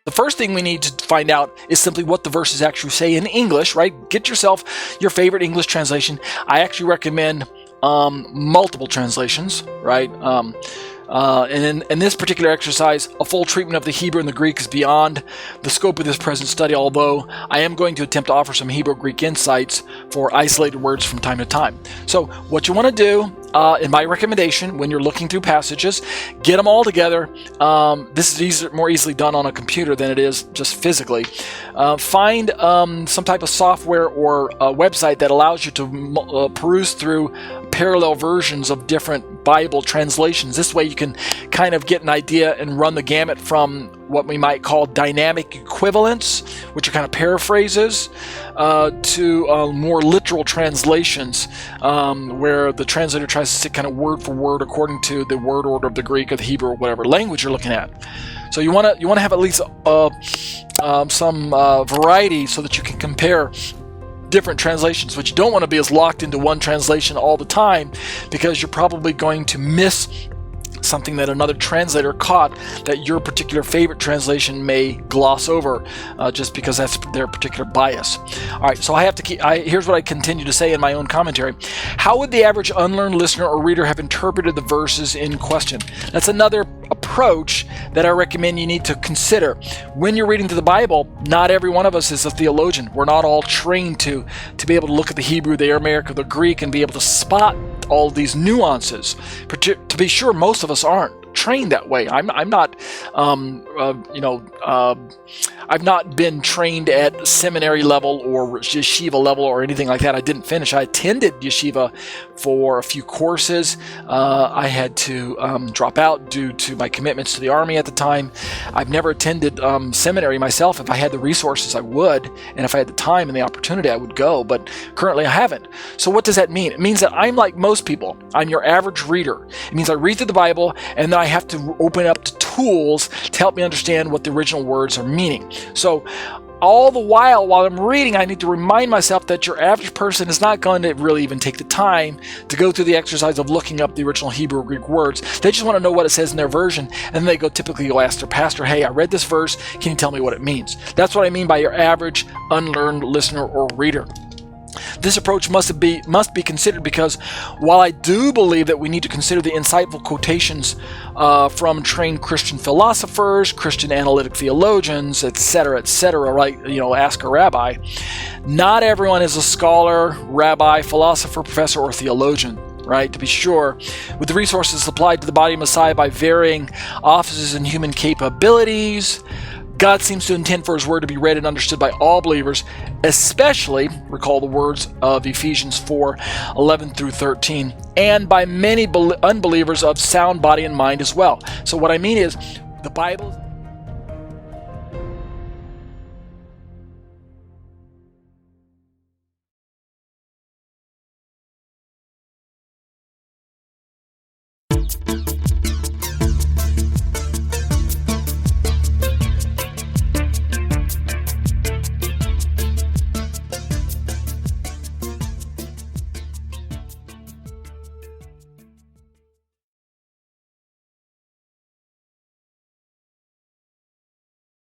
The first thing we need to find out is simply what the verses actually say in English, right? Get yourself your favorite English translation. I actually recommend multiple translations, right? And in this particular exercise, a full treatment of the Hebrew and the Greek is beyond the scope of this present study, although I am going to attempt to offer some Hebrew-Greek insights for isolated words from time to time. So what you want to do, in my recommendation, when you're looking through passages, get them all together. This is more easily done on a computer than it is just physically. Find some type of software or a website that allows you to peruse through parallel versions of different Bible translations. This way you can kind of get an idea and run the gamut from what we might call dynamic equivalents, which are kind of paraphrases, to more literal translations, where the translator tries to stick kind of word for word according to the word order of the Greek or the Hebrew or whatever language you're looking at. So you want to have at least some variety so that you can compare different translations. But you don't want to be as locked into one translation all the time, because you're probably going to miss something that another translator caught that your particular favorite translation may gloss over, just because that's their particular bias. All right, so here's what I continue to say in my own commentary. How would the average unlearned listener or reader have interpreted the verses in question? That's another approach that I recommend you need to consider. When you're reading through the Bible, not every one of us is a theologian. We're not all trained to be able to look at the Hebrew, the Aramaic, or the Greek and be able to spot all these nuances. To be sure, most of us aren't trained that way. I'm not, I've not been trained at seminary level or yeshiva level or anything like that. I didn't finish. I attended yeshiva for a few courses. I had to drop out due to my commitments to the Army at the time. I've never attended seminary myself. If I had the resources, I would, and if I had the time and the opportunity, I would go, but currently I haven't. So what does that mean? It means that I'm like most people. I'm your average reader. It means I read through the Bible, and then I have to open up to tools to help me understand what the original words are meaning. So all the while I'm reading, I need to remind myself that your average person is not going to really even take the time to go through the exercise of looking up the original Hebrew or Greek words. They just want to know what it says in their version, and then they typically go ask their pastor, hey, I read this verse, can you tell me what it means? That's what I mean by your average unlearned listener or reader. This approach must be considered, because while I do believe that we need to consider the insightful quotations from trained Christian philosophers, Christian analytic theologians, etc., right? Ask a rabbi. Not everyone is a scholar, rabbi, philosopher, professor, or theologian. Right, to be sure, with the resources supplied to the body of Messiah by varying offices and human capabilities, God seems to intend for His Word to be read and understood by all believers, especially, recall the words of Ephesians 4:11 through 13, and by many unbelievers of sound body and mind as well. So what I mean is, the Bible